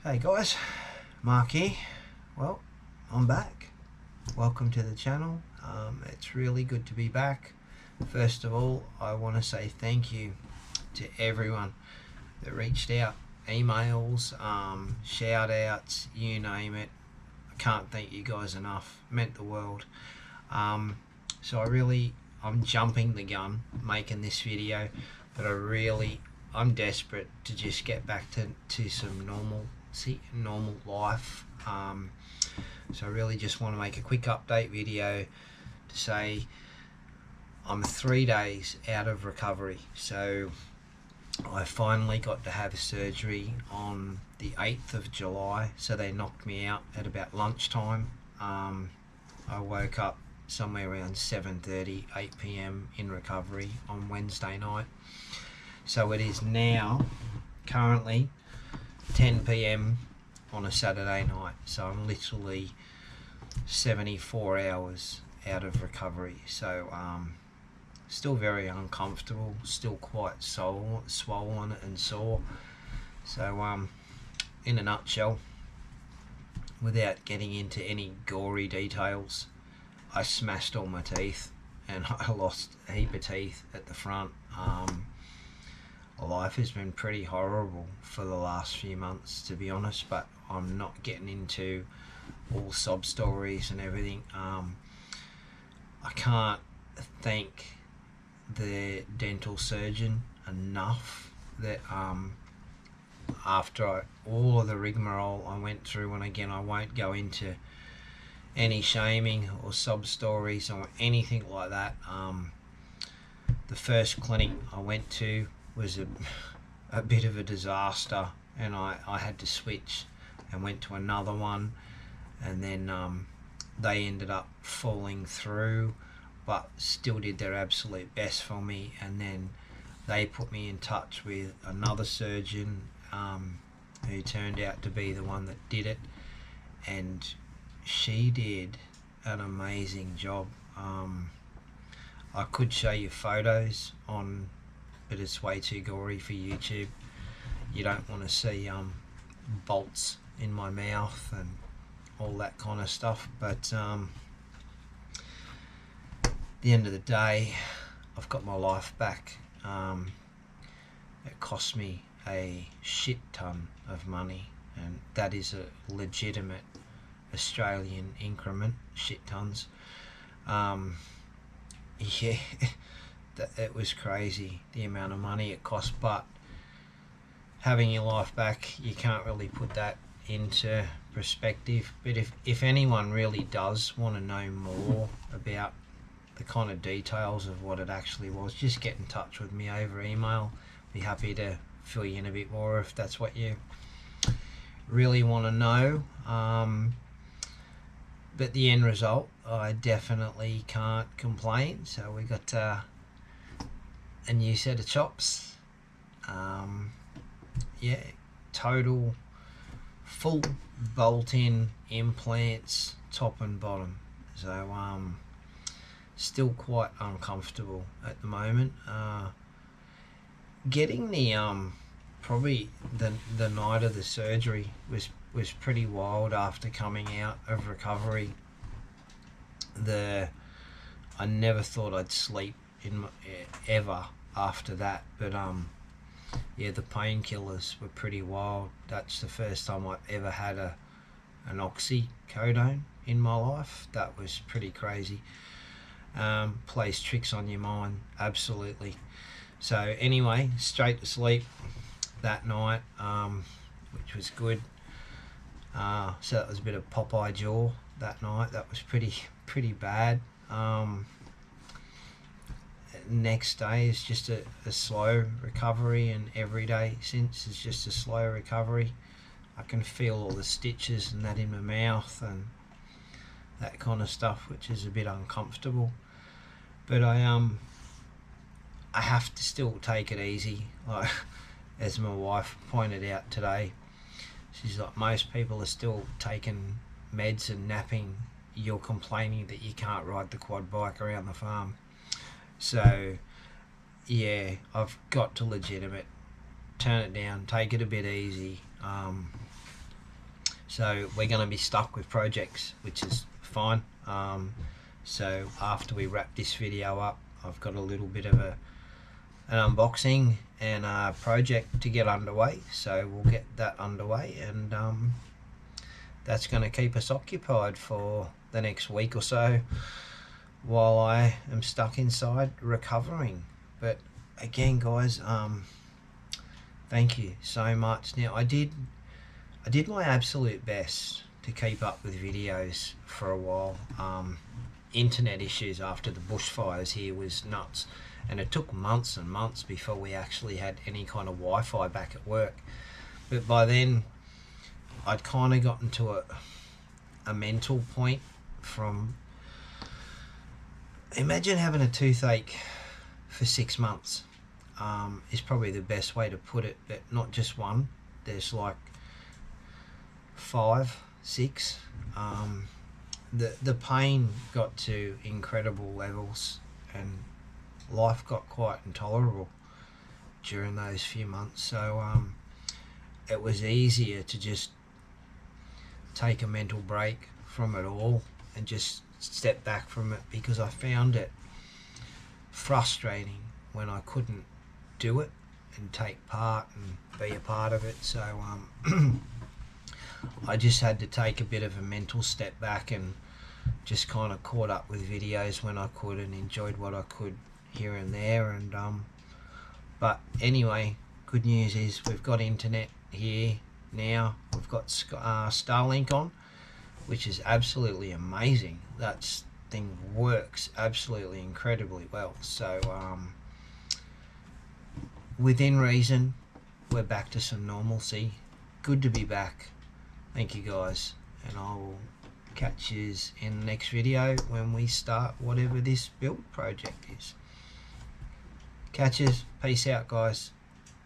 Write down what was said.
Hey guys, Mark here. Well, I'm back. Welcome to the channel. It's really good to be back. First of all, I want to say thank you to everyone that reached out. Emails, shout outs, you name it. I can't thank you guys enough. It meant the world. So I'm jumping the gun making this video, but I'm desperate to just get back to some normal life. So I really just want to make a quick update video to say I'm 3 days out of recovery. So I finally got to have surgery on the 8th of July. So they knocked me out at about lunchtime. I woke up somewhere around 7:30, 8 p.m. in recovery on Wednesday night. So it is now currently 10 p.m. on a Saturday night. So I'm literally 74 hours out of recovery. So still very uncomfortable, still quite swollen and sore. So in a nutshell, without getting into any gory details, I smashed all my teeth and I lost a heap of teeth at the front. Life has been pretty horrible for the last few months, to be honest, but I'm not getting into all sob stories and everything. I can't thank the dental surgeon enough that after all of the rigmarole I went through, and again I won't go into any shaming or sob stories or anything like that. The first clinic I went to was a bit of a disaster, and I had to switch and went to another one, and then they ended up falling through, but still did their absolute best for me. And then they put me in touch with another surgeon who turned out to be the one that did it, and she did an amazing job. I could show you photos but it's way too gory for YouTube. You don't want to see bolts in my mouth and all that kind of stuff, but at the end of the day, I've got my life back. It cost me a shit ton of money, and that is a legitimate Australian increment, shit tons. Yeah, it was crazy the amount of money it cost, but having your life back, you can't really put that into perspective. But if anyone really does want to know more about the kind of details of what it actually was, just get in touch with me over email. Be happy to fill you in a bit more if that's what you really want to know. But the end result, I definitely can't complain. So we got a new set of chops. Yeah, total full bolt-in implants, top and bottom. So still quite uncomfortable at the moment. Getting the probably the night of the surgery was pretty wild. After coming out of recovery, I never thought I'd sleep ever after that, but yeah, the painkillers were pretty wild. That's the first time I've ever had an oxycodone in my life. That was pretty crazy. Plays tricks on your mind, absolutely. So anyway, straight to sleep that night, which was good. So that was a bit of Popeye jaw that night. That was pretty bad. Next day is just a slow recovery, and every day since is just a slow recovery. I can feel all the stitches and that in my mouth and that kind of stuff, which is a bit uncomfortable. But I have to still take it easy, like as my wife pointed out today. She's like, most people are still taking meds and napping. You're complaining that you can't ride the quad bike around the farm. So yeah, I've got to turn it down, take it a bit easy. so we're going to be stuck with projects, which is fine. So after we wrap this video up, I've got a little bit of an unboxing and a project to get underway, so we'll get that underway, and that's going to keep us occupied for the next week or so while I am stuck inside recovering. But again, guys, thank you so much. Now I did my absolute best to keep up with videos for a while. Internet issues after the bushfires here was nuts, and it took months and months before we actually had any kind of Wi-Fi back at work. But by then I'd kind of gotten to a mental point from, imagine having a toothache for 6 months, is probably the best way to put it. But not just one, there's like 5, 6. The pain got to incredible levels, and life got quite intolerable during those few months. So it was easier to just take a mental break from it all and just step back from it, because I found it frustrating when I couldn't do it and take part and be a part of it. So I just had to take a bit of a mental step back and just kind of caught up with videos when I could and enjoyed what I could here and there. And but anyway, good news is we've got internet here now. We've got Starlink on, which is absolutely amazing. That thing works absolutely incredibly well. So within reason, we're back to some normalcy. Good to be back. Thank you guys, and I will catch you in the next video when we start whatever this build project is. Catch us. Peace out, guys.